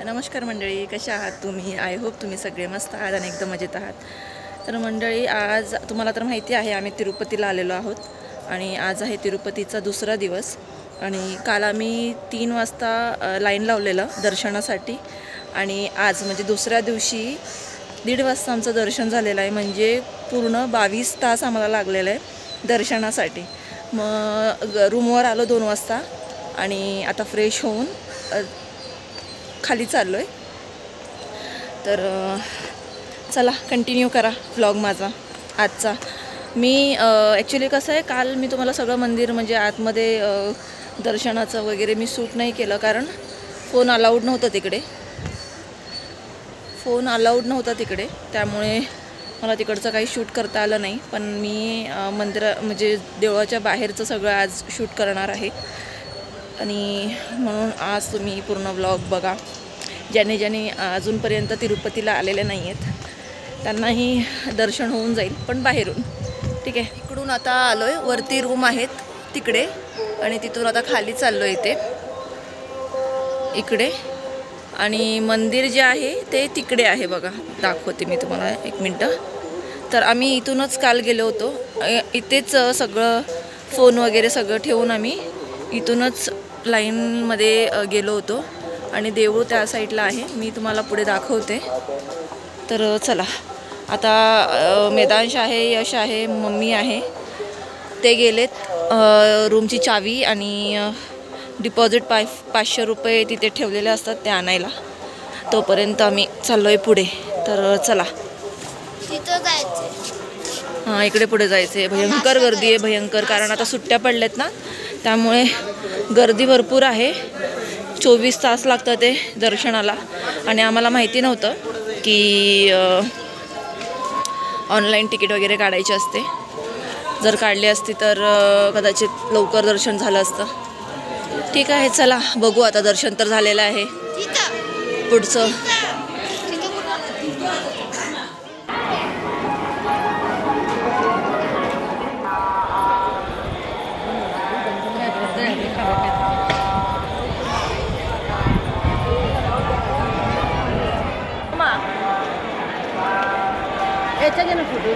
नमस्कार मंडळी, कशा आहात तुम्ही? आय होप तुम्ही सगळे मस्त आहात आणि एकदम मजेत आहात. तर मंडळी, आज तुम्हाला तर माहिती आहे आम्ही तिरुपतीला आलेलो आहोत आणि आज आहे तिरुपतीचा दुसरा दिवस. आणि काल आम्ही 3 वाजता लाईन लावलेलं दर्शनासाठी आणि आज म्हणजे दुसऱ्या दिवशी 1:30 वाजता आमचं दर्शन झालेलं आहे. म्हणजे पूर्ण 22 तास आम्हाला लागलेलं आहे दर्शनासाठी. मग रूमवर आलो 2 वाजता आणि आता फ्रेश होऊन खाली चाललो आहे. तर चला कंटिन्यू करा व्लॉग माझा आजचा. मी ॲक्च्युली कसं आहे, काल मी तुम्हाला सगळं मंदिर म्हणजे आतमध्ये दर्शनाचं वगैरे मी शूट नाही केलं, कारण फोन अलाउड नव्हता तिकडे. त्यामुळे मला तिकडचं काही शूट करता आलं नाही. पण मी म्हणजे देवळाच्या बाहेरचं सगळं आज शूट करणार आहे आणि म्हणून आज तुम्ही पूर्ण व्लॉग बघा. ज्याने अजूनपर्यंत तिरुपतीला आलेले नाही आहेत त्यांनाही दर्शन होऊन जाईल, पण बाहेरून. ठीक आहे. इकडून आता आलो आहे, वरती रूम आहेत तिकडे आणि तिथून आता खाली चाललो आहे इकडे. आणि मंदिर जे आहे ते तिकडे आहे बघा, दाखवते मी तुम्हाला, 1 मिनटं. तर आम्ही इथूनच काल गेलो होतो. इथेच सगळं फोन वगैरे सगळं ठेवून आम्ही इथूनच लाईनमध्ये गेलो होतो आणि देऊळ त्या साईडला आहे. मी तुम्हाला पुढे दाखवते. तर चला, आता मेदांश आहे, यश आहे, मम्मी आहे, ते गेलेत रूमची चावी आणि डिपॉझिट 500 रुपये तिथे ठेवलेले असतात ते आणायला. तोपर्यंत आम्ही चाललो आहे पुढे. तर चला, हां, इकडे पुढे जायचं आहे. भयंकर गर्दी आहे, भयंकर. कारण आता सुट्ट्या पडल्यात ना, त्यामुळे गर्दी भरपूर आहे. 24 तास लागतात ते दर्शनाला आणि आम्हाला माहिती नव्हतं की ऑनलाईन तिकीट वगैरे काढायची असते. जर काढली असती तर कदाचित लवकर दर्शन झालं असतं. ठीक आहे, चला बघू. आता दर्शन तर झालेलं आहे. पुढचं ह्याच्या ना फोटो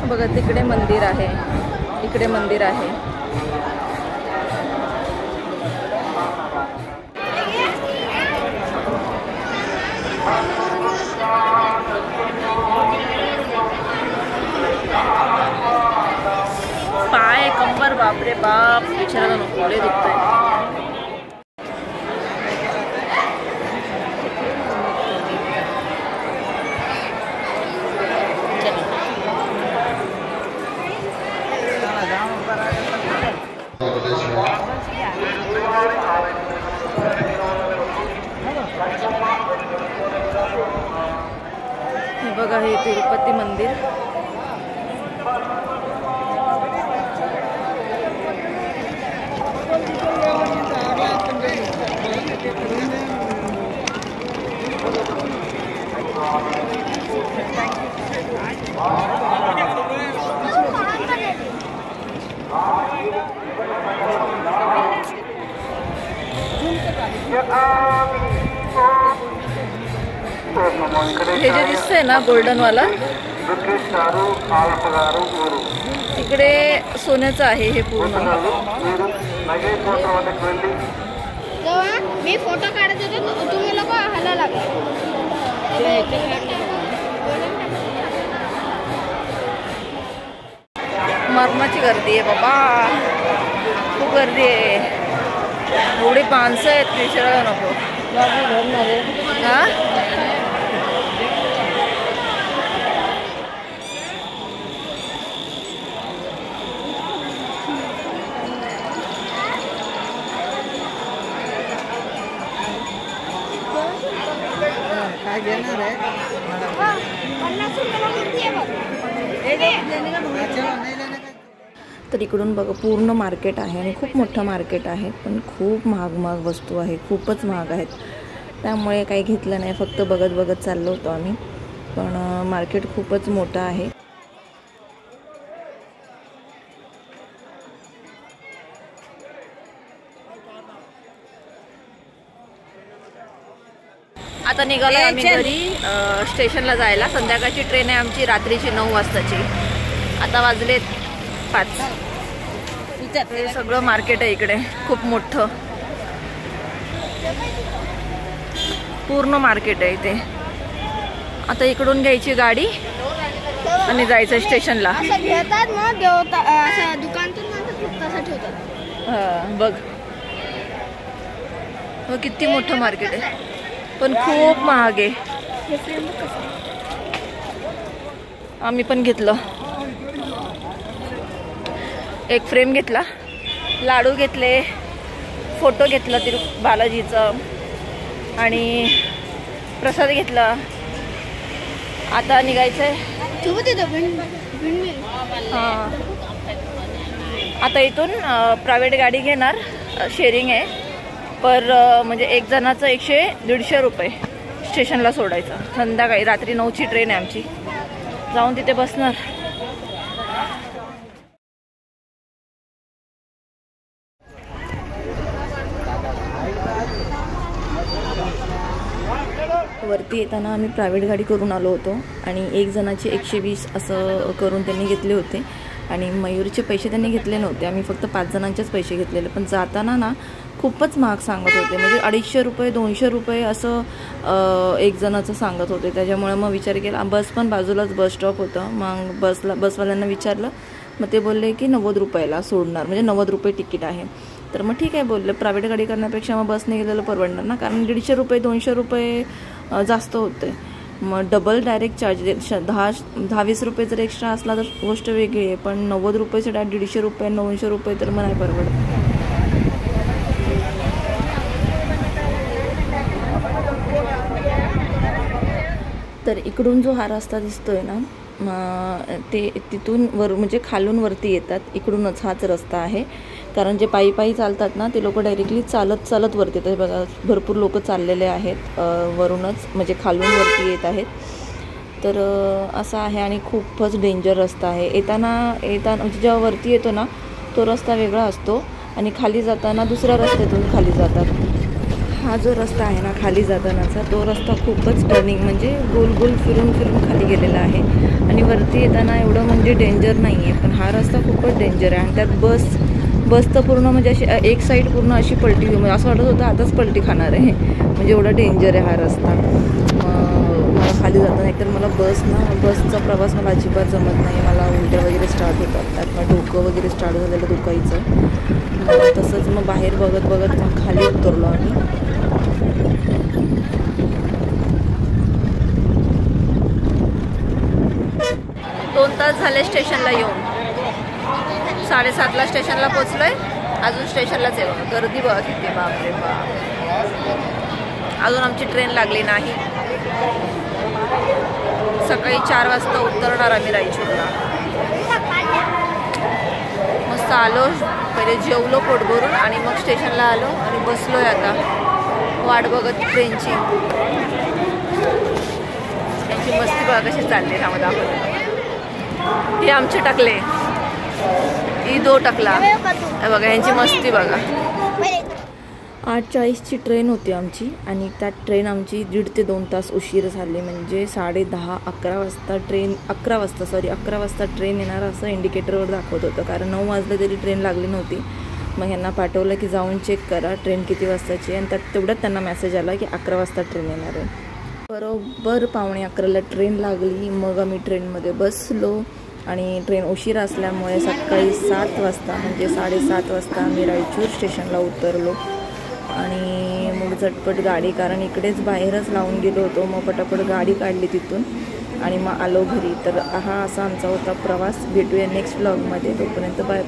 बघा. तिकडे मंदिर आहे, इकडे मंदिर आहे. पाय, कंबर, बापरे बाप, विचारायला नको, लय दुखतंय. हे बघा, हे तिरुपती मंदिर. हे जे दिसतंय ना गोल्डनवाला, तिकडे सोन्याचं आहे हे पूर्ण. मी फोटो काढत होतो, तुम्ही लोक हलायला लागले. मरणाची गर्दी आहे बाबा, खूप गर्दी आहे. एवढी माणसं आहेत विचारायला नको. हा? काय घेणार आहे? 50 रुपयाला मूर्ती आहे बघ. तर इकडून बघा पूर्ण मार्केट आहे आणि खूप मोठं मार्केट आहे, पण खूप महाग महाग वस्तू आहे, खूपच महाग आहेत. त्यामुळे काही घेतलं नाही, फक्त बघत बघत चाललो होतो आम्ही. पण मार्केट खूपच मोठं आहे. आता निघालो आम्ही घरी स्टेशनला जायला. संध्याकाळची ट्रेन आहे आमची, रात्रीची 9 वाजताची. आता वाजलेत 5. हे सगळं मार्केट आहे इकडे, खूप मोठं पूर्ण मार्केट आहे इथे. आता इकडून घ्यायची गाडी आणि जायचं स्टेशनला. असं घेतात ना देवता, असं दुकानातून नंतर तसं ठेवतात. बघ किती मोठं मार्केट आहे, पण खूप महाग आहे. आम्ही पण घेतलं, एक फ्रेम घेतला, लाडू घेतले, फोटो घेतला बालाजीचं आणि प्रसाद घेतला. आता निघायचंय. हां, आता इथून प्रायव्हेट गाडी घेणार, शेअरिंग आहे. पर म्हणजे एक जणाचं 100-150 रुपये स्टेशनला सोडायचं. संध्याकाळी रात्री 9ची ट्रेन आहे आमची. जाऊन तिथे बसणार. वरती येताना आम्ही प्रायव्हेट गाडी करून आलो होतो आणि एक जणाचे 120 असं करून त्यांनी घेतले होते. आणि मयूरचे पैसे त्यांनी घेतले नव्हते, आम्ही फक्त 5 जणांचेच पैसे घेतलेले. पण जाताना ना खूपच महाग सांगत होते, म्हणजे 250 रुपये 200 रुपये असं एक जणाचं सांगत होते. त्याच्यामुळे मग विचार केला. बस पण बाजूलाच बस स्टॉप होतं. मग बसवाल्यांना विचारलं, मग ते बोलले की 90 रुपयाला सोडणार, म्हणजे 90 रुपये तिकीट आहे. तर मग ठीक आहे बोलले, प्रायव्हेट गाडी करण्यापेक्षा मग बसने गेलेलं परवडणार ना, कारण 150 रुपये 200 रुपये जास्त होते. मग डबल डायरेक्ट चार्ज 10-20 रुपये जर एक्स्ट्रा असला तर गोष्ट वेगळी आहे, पण 90 रुपयेचं डायरेक्ट 150 रुपये 900 रुपये तर मग नाही परवडत. तर इकडून जो हा रस्ता दिसतोय ना, ते तिथून म्हणजे खालून वरती येतात. इकडूनच हाच रस्ता आहे, कारण जे पायी पायी चालतात ना ते लोक डायरेक्टली चालत चालत वरती येतात. बघा भरपूर लोक चाललेले आहेत वरूनच, म्हणजे खालून वरती येत आहेत. तर असं आहे आणि खूपच डेंजर रस्ता आहे. येताना म्हणजे जेव्हा वरती येतो ना तो रस्ता वेगळा असतो आणि खाली जाताना दुसऱ्या रस्त्यातून खाली जातात. हा जो रस्ता आहे ना खाली जातानाचा, तो रस्ता खूपच टर्निंग, म्हणजे गोल गोल फिरून फिरून खाली गेलेला आहे. आणि वरती येताना एवढं म्हणजे डेंजर नाही आहे, पण हा रस्ता खूपच डेंजर आहे. आणि त्यात बस तर पूर्ण म्हणजे अशी एक साईड पूर्ण अशी पलटी, म्हणजे असं वाटत होतं आताच पलटी खाणार आहे, म्हणजे एवढा डेंजर आहे हा रस्ता. मला खाली जाताना एकतर मला बसचा प्रवास मला अजिबात जमत नाही. मला उलट्या वगैरे स्टार्ट होतात, त्यात मग डोकं वगैरे स्टार्ट झालेलं दुखायचं. तसंच मग बाहेर बघत बघत मग खाली उतरलो आम्ही. 2 तास झाले स्टेशनला येऊन. 7:30ला स्टेशनला पोचलोय, अजून स्टेशनलाच आहे. गर्दी बघा किती, बापरे बाप. अजून आमची ट्रेन लागली नाही. सकाळी 4 वाजता उतरणार आम्ही रायचूरला. मस्त आलो, पहिले जेवलो पोट भरून आणि मग स्टेशनला आलो आणि बसलोय आता वाट बघत ट्रेनची. त्यांची मस्ती बघा कशी चालली ना. दाखवतो हे आमचे टकले, ही 2 टकला बघा, यांची मस्ती बघा. 8:40ची ट्रेन होती आमची आणि त्यात ट्रेन आमची 1.5 ते 2 तास उशीर झाले. म्हणजे 11:30 11 वाजता ट्रेन येणार असं इंडिकेटरवर दाखवत होतं, कारण 9 वाजले तरी ट्रेन लागली नव्हती. मग ह्यांना पाठवलं की जाऊन चेक करा ट्रेन किती वाजताची, आणि त्यात तेवढ्यात त्यांना मेसेज आला की 11 वाजता ट्रेन येणार आहे. बरोबर 11:45ला ट्रेन लागली. मग आम्ही ट्रेनमध्ये बसलो आणि ट्रेन उशीर असल्यामुळे सकाळी 7 वाजता म्हणजे 7:30 वाजता आम्ही रायचूर स्टेशनला उतरलो. आणि मग झटपट झटपट गाडी, कारण इकडेच बाहेरच लावून गेलो होतो. मग पटापट गाडी काढली तिथून आणि मग आलो घरी. तर हा असा आमचा होता प्रवास. भेटूया नेक्स्ट व्लॉगमध्ये. तोपर्यंत बाय.